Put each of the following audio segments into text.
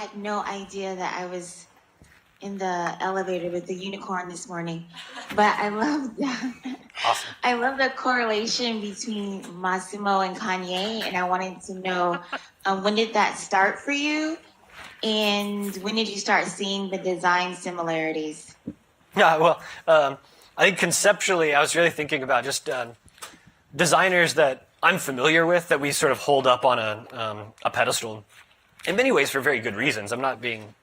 had no idea that I was in the elevator with the unicorn this morning, but I love that. Awesome. I love the correlation between Massimo and Kanye, and I wanted to know when did that start for you, and when did you start seeing the design similarities? Yeah, well, I think conceptually, I was really thinking about just designers that I'm familiar with that we sort of hold up on a pedestal. In many ways, for very good reasons. I'm not being.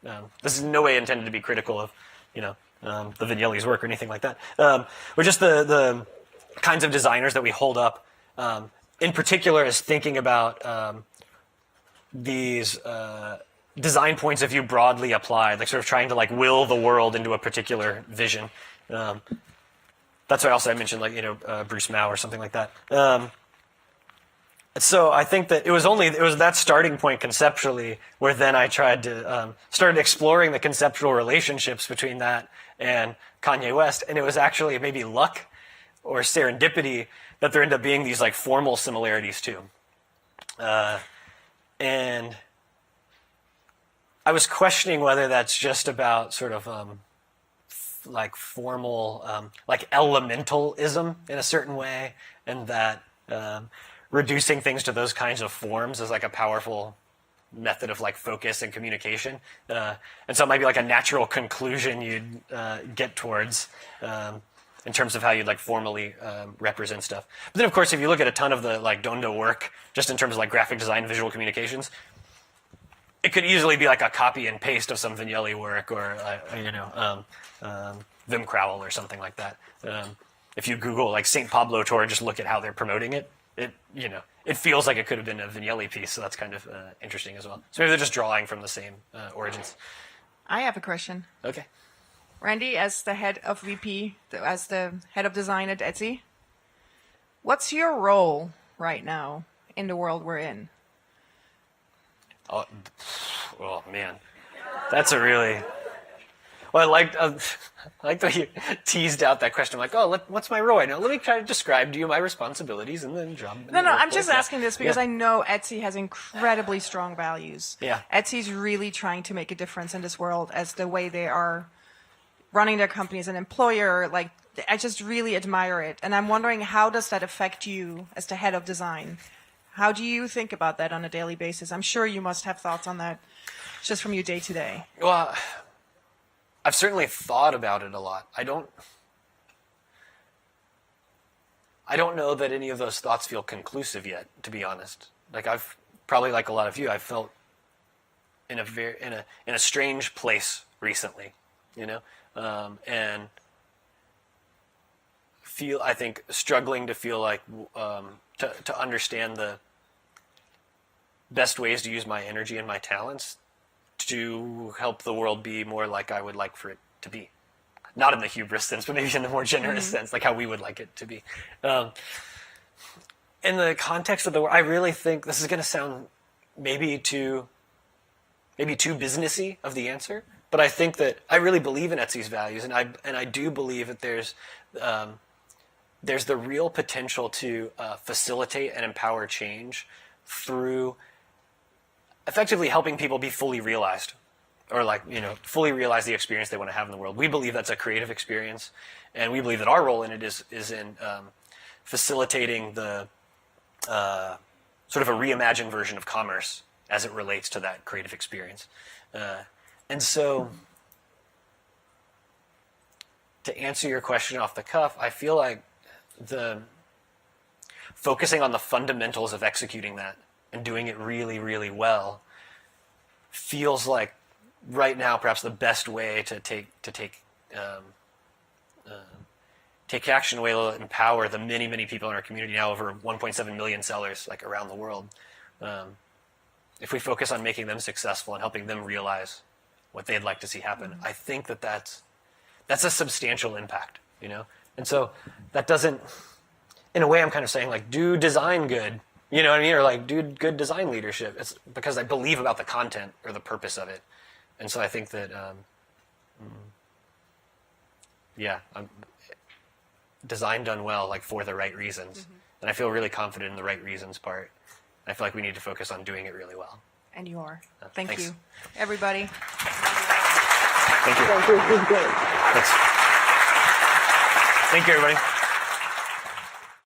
This is in no way intended to be critical of, the Vignelli's work or anything like that. But just the kinds of designers that we hold up, in particular, as thinking about these design points of view broadly applied, like sort of trying to like will the world into a particular vision. That's why also I mentioned Bruce Mao or something like that. So I think that it was that starting point conceptually where then I tried to started exploring the conceptual relationships between that and Kanye West, and it was actually maybe luck or serendipity that there ended up being these like formal similarities too. And I was questioning whether that's just about sort of like formal, like elementalism in a certain way, and that reducing things to those kinds of forms is like a powerful method of like focus and communication. And so it might be like a natural conclusion you'd get towards in terms of how you'd like formally represent stuff. But then of course, if you look at a ton of the like Dondo work, just in terms of like graphic design, visual communications, it could easily be like a copy and paste of some Vignelli work or Wim Crowell or something like that. If you Google like St. Pablo Tour, just look at how they're promoting it. It feels like it could have been a Vignelli piece, so that's kind of interesting as well. So maybe they're just drawing from the same origins. I have a question. Okay. Randy, as the head of VP, as the head of design at Etsy, what's your role right now in the world we're in? Oh man, that's a really. Well, I liked that you teased out that question. I'm like, what's my role? Now, let me try to describe to you my responsibilities and then drop them. No, I'm just asking this because I know Etsy has incredibly strong values. Yeah. Etsy's really trying to make a difference in this world as the way they are running their company as an employer. Like, I just really admire it. And I'm wondering, how does that affect you as the head of design? How do you think about that on a daily basis? I'm sure you must have thoughts on that just from your day to day. Well, I've certainly thought about it a lot. I don't know that any of those thoughts feel conclusive yet, to be honest. Like I've probably, like a lot of you, I've felt in a strange place recently, and I think struggling to feel like to understand the best ways to use my energy and my talents to help the world be more like I would like for it to be. Not in the hubris sense, but maybe in the more generous sense, like how we would like it to be. In the context of the world, I really think this is going to sound maybe too businessy of the answer, but I think that I really believe in Etsy's values, and I do believe that there's the real potential to facilitate and empower change through effectively helping people be fully realized, or fully realize the experience they want to have in the world. We believe that's a creative experience, and we believe that our role in it is in facilitating the sort of a reimagined version of commerce as it relates to that creative experience. And so, to answer your question off the cuff, I feel like focusing on the fundamentals of executing that and doing it really, really well feels like right now perhaps the best way to take action, a way to empower the many, many people in our community, now over 1.7 million sellers like around the world. If we focus on making them successful and helping them realize what they'd like to see happen, I think that's a substantial impact, And so that doesn't, in a way, I'm kind of saying like, do design good. You know what I mean? Or like, do good design leadership. It's because I believe about the content or the purpose of it. And so I think that, design done well, like for the right reasons. And I feel really confident in the right reasons part. I feel like we need to focus on doing it really well. And you are. Thank Thanks. you, everybody. Thank you. Thank you. This is great. Thanks. Thank you, everybody.